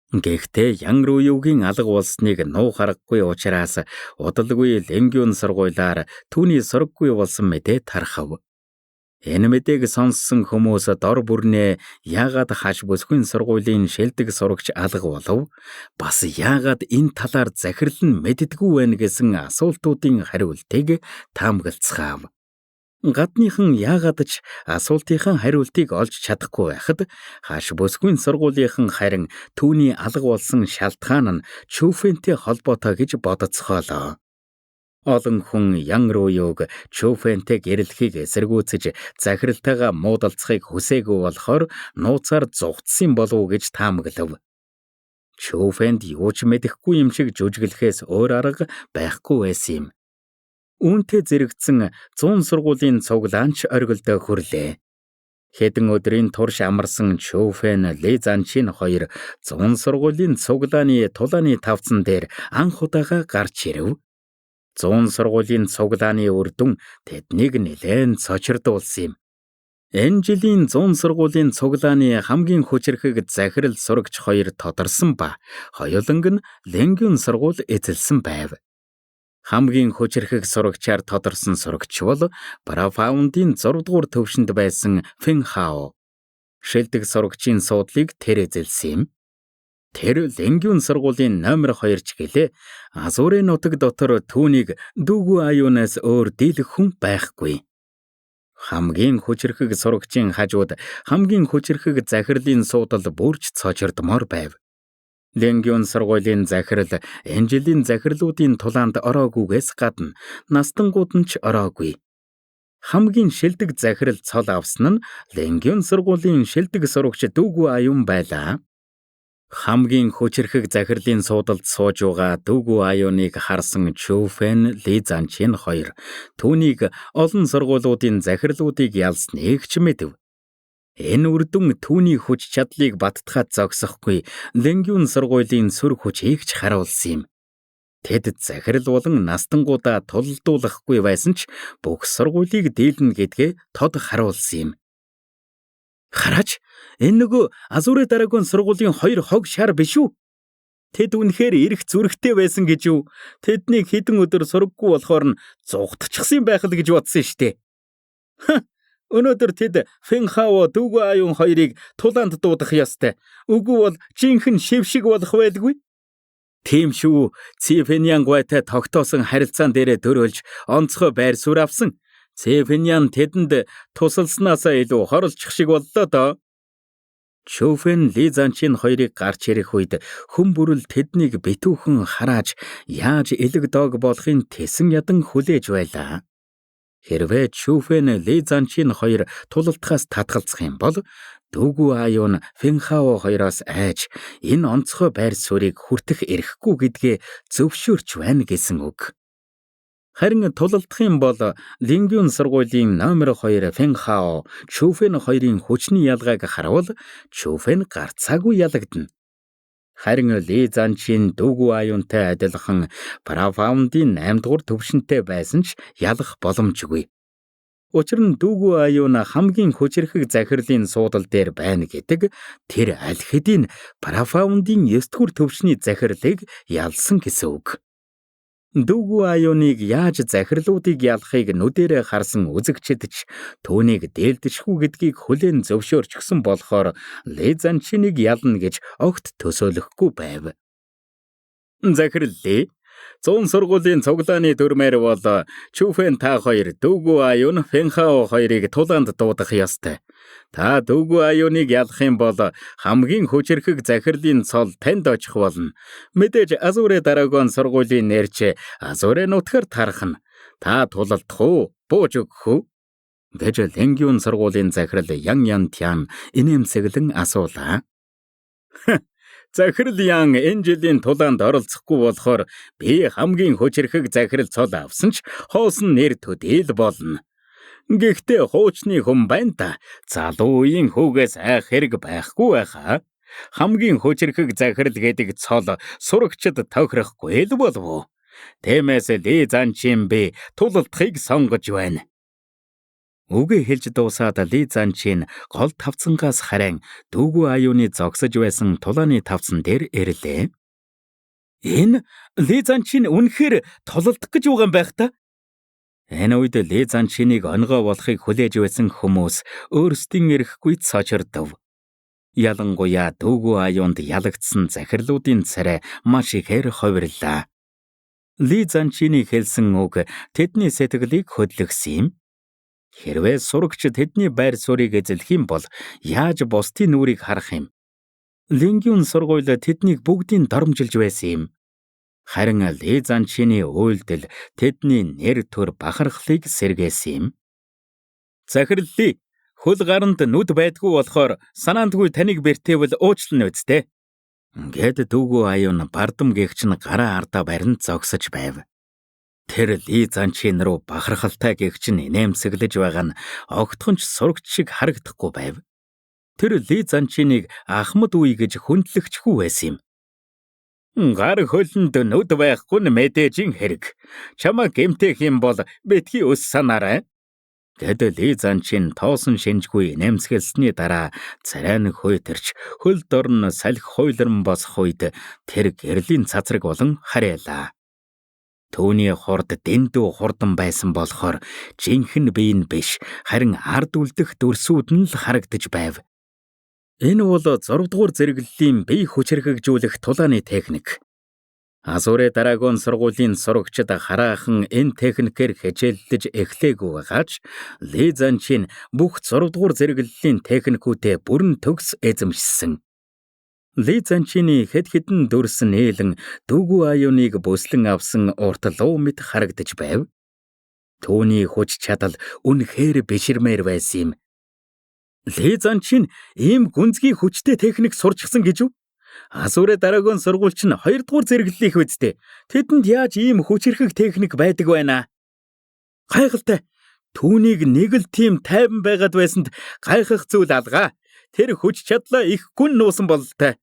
Гэхдээ янгар уюугийн алга болсныг нуу харахгүй учраас удалгүй Ленгюн сургуулиар түүний сургаггүй болсон мэдээ тархав. Энэ мэдээг сонссон хүмүүс дор бүрнээ яагаад хаш бүсгүй сургуулийн шилдэг сурагч алга болов? Бас яагаад энэ талаар захирал нь мэддэггүй байна гэсэн асуултуудын хариултыг таамаглацгаав. Гадныхан яагаад ч асуултынхаа хариултыг олж чадахгүй байхад хаш бүсгүй сургуулийнхан харин түүний алга болсон шалтгаан нь Чүфэнтэй холбоотой гэж бодоцгоолоо. Олон хүн янгар уюуг Чүфэнтэй гэрэлхийг эсэргүүцэж захиралтайгаа муудалцахыг хүсээгүй болохоор нууцаар зугтсан болов уу гэж таамаглав. Чөүфэнд юу ч мэдэхгүй юм шиг жүжиглэхээс өөр арга байхгүй байсан юм. Үүнтэй зэрэгцэн 100 сургуулийн цуглаанч оргилдоо хүрлээ. Хэдэн өдрийн турш амарсан Чөүфэн, Ли Занчин хоёр 100 сургуулийн цуглааны тулааны тавцан дээр анх удаага гарч ирэв. 100 сургуулийн цуглааны үр дүн тэднийг нэлээн цочирдуулсан юм. Энэ жилийн 100 сургуулийн цуглааны хамгийн хүчирхэг захирал сурагч хоёр тодорсон ба хоёуланг нь Ленгюн сургууль эзэлсэн байв. Хамгийн хүчирхэг сурагчаар тодорсон сурагч бол Парафаундын 6 дугаар төвшөнд байсан Фэнхао. Шилдэг сурагчийн суудлыг тэр эзэлсэн юм. Тэр Ленгюн сургуулийн номер 2 ч гэлээ Азурын нутаг дотор түүнийг Дүүгүү аюунаас өөр дийлэх хүн байхгүй. Хамгийн хүчирхэг сурагчийн хажууд хамгийн хүчирхэг захирлын суудал бүрч цочирдмоор байв. Ленгюн сургуулийн захирал энэ жилийн захирлуудын тулаанд ороогүйгээс гадна настангууд нь ч ороогүй. Хамгийн шилдэг захирал цол авсан нь Ленгюн сургуулийн шилдэг сурагч Дүүгүү аюун байлаа. Хамгийн хүчирхэг захирлын суудалд сууж байгаа Дүүгүү аюуныг харсан Чөүфэн, Ли Занчин хоёр түүнийг олон сургуулиудын захирлуудыг ялсныг ч мэдэв. Энэ үр дүн түүний хүч чадлыг баттахад зогсохгүй Ленгюн сургуулийн сүр хүчийг ч харуулсан юм. Тэд захирал болон настангуудаа тулдуулахгүй байсан ч бүх сургуулийг дийлнэ гэдгээ тод харуулсан юм. Хараач, энэ нөгөө Азурэ дараагийн сургуулийн 2 хог шар биш үү? Тэд үнэхээр эрх зүрхтэй байсан гэж юу? Тэднийг хэдэн өдөр сураггүй болохоор нь зугтчихсан байх л гэж бодсон штэ. Өнөөдөр тэд Фэнхао, Дүүгүү аюун хоёрыг тулаанд дуудах ёстой. Үгүй бол жинхэнэ шившиг болох байлгүй. Тийм шүү. Цифэньян гуйтай тогтоосон харилцаан дээрээ төрөөлж онцгой байр суурь авсан. Цифэньян тэдэнд тусалснаасаа илүү хорлчих шиг боллоо доо. Чөүфэн, Ли Занчин хоёрыг гарч ирэх үед хүн бүрэл тэднийг битүүхэн харааж яаж элэг дог болохын тесэн ядан хүлээж байлаа. Хэрвээ Чөүфэн, Ли Занчин хоёр тулалдахаас татгалзах юм бол Дүүгүү аюун Фэнхао хоёроос айж энэ онцгой байр суурийг хүртэх эрхгүй гэдгээ зөвшөөрч байна гэсэн үг. Харин тулалдах юм бол Ленгюн сургуулийн номер 2 Фэнхао, Чөүфэн хоёрын хүчний ялгааг харуул Чөүфэн гарцаагүй ялагдана. Харин Ли Занчин Дүүгүү аюунтай адилхан Парафаундын 8 дугаар төвшөнтэй байсан ч ялах боломжгүй. Учир нь Дүүгүү аюун хамгийн хүчирхэг захирлын суудал дээр байна гэдэг тэр аль хэдийн Парафаундын 9 дугаар төвшний захирлыг ялсан гэсэн үг. Дүүгүү аюуныг яаж захирлуудыг ялахыг нүдэрээ харсан үзэгчид ч түүнийг дээлдэшгүй гэдгийг хүлээн зөвшөөрчихсөн болохоор Ли Занчиныг ялна гэж огт төсөөлөхгүй байв. Захирал Ли, 100 сургуулийн цуглааны дүрмээр бол Чөүфэн та хоёр Дүүгүү аюун Фэнхао хоёрыг тулаанд дуудах ёстой. Та Дүүгүү аюуныг ялах юм бол хамгийн хүчирхэг захирлын цол танд очих болно. Мэдээж Азурэ дараагийн сургуулийн нэрч Азурэ нутгаар тархна. Та тулалдах уу? Бууж өгөх үү? Гэж Ленгюн сургуулийн захирал Ян Янтян инээмсэглэн асуулаа. Захирал Ян энэ жилийн тулаанд оролцохгүй болохоор би хамгийн хүчирхэг захирал цол авсан ч хоосон нэр төдийл болно. Гэхдээ хуучны хүн байна та. Залуу үеийн хүүгээс айх хэрэг байхгүй байхаа. Хамгийн хүчирхэг захирал гэдэг цол сурагчид тохирохгүй л болов. Тиймээс Ли Занчин би тулалдахыг сонгож байна. Үгээ хэлж дуусаад Ли Занчин гол тавцангаас харин Дүүгүү аюуны зогсож байсан тулааны тавцан дээр ирлээ. Энэ Ли Занчин үнэхээр тулалдах гэж байгаа юм байх та? Энэ үед Ли Занчиныг онгой болохыг хүлээж байсан хүмүүс өөрсдийн эрэхгүй цочирдов. Ялангуяа Дүүгүү аюунд ялагдсан захирлуудын царай маш ихээр ховирлаа. Ли Занчины хэлсэн үг тэдний сэтгэлийг хөдлөсөн юм. Хэрвээ сурагч тэдний байр суурийг эзлэх юм бол яаж бусдын нүрийг харах юм? Ленгюн сургууль тэднийг бүгдийг доромжилж байсан юм. Харин Ли Занчины үйлдэл тэдний нэр төр бахархлыг сэргээсэн юм. Захирал Ли, хөл гаранд нүд байдгүй болохоор санаандгүй таныг бэртээвэл уучлан үсттэй. Ингээд дүүгүү аюун бардам гэгч нь гараа ардаа баринд зогсож байв. Тэр Ли Занчин руу бахархалтай гэгч нь инээмсэглэж байгаа нь огтхонч сурагч шиг харагдахгүй байв. Тэр Ли Занчиныг ахмад үе гэж хүндлэгчгүй байсан юм. Гар хөлөнд нүд байхгүй нь мэдээжийн хэрэг. Чамаа гэмтэх юм бол битгий ус санаарай. Гэтэл Ли Занчин тоосон шинжгүй нэмсгэлсний дараа царай нэг хуйтарч хөл дорн салхи хуйларн босох үед тэр гэрлийн цацраг болон харьяалаа. Түүний хурд дэндүү хурдан байсан болохоор жинхэнэ бие нь биш, харин ард үлдэх дүрсүүд нь л харагдаж байв. Энэ бол 6 дугаар зэрэглэлийн бие хүчирхэгжүүлэх тулааны техник. Азуре Драгон сургуулийн сурагчид хараахан энэ техникээр хичээллэж эхлэегүй байгаач Ли Занчин бүх 6 дугаар зэрэглэлийн техникүүдээ бүрэн төгс эзэмшсэн. Ли Занчины хэд хэдэн дүрс нээлэн дүүгүү аюуныг бүслэн авсан урт луу мэт харагдаж байв. Түүний хүч чадал үнэхээр биширмээр байсан юм. Ли Занчин ийм гүнзгий хүчтэй техник сурчсан гэж үү? Азуре Драгон сургуульч нь 2 дугаар зэрэглэлийнх үсттэй. Тэдэнд яаж ийм хүчирхэг техник байдаг байна? Гайхалтай. Түүнийг нэг л тийм тайван байгаад байсанд гайхах зүйл алгаа. Тэр хүч чадлаа их гүн нуусан бололтой.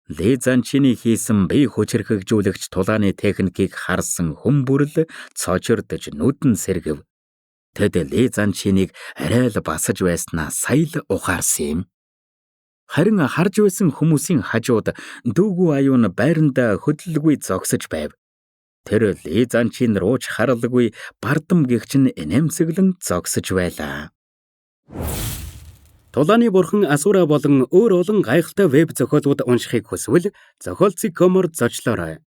Ли Занчины хийсэн бие хүчирхэгжүүлэгч тулааны техникийг харсан хүн бүрл цочордож нүдэн сэргэв. Тэд Ли Занчиныг арай л басаж байснаа сая л ухаарсан юм. Харин харж байсан хүмүүсийн хажууд дүүгүү аюун байранда хөдлөлгүй зогсож байв. Тэр Ли Занчин руу ч харалгүй бардам гэгч нь инээмсэглэн зогсож байлаа. Тулааны бурхан Асура болон өөр олон гайхалтай веб зохиолууд уншихыг хүсвэл зохиолцыг комор зочлоорой.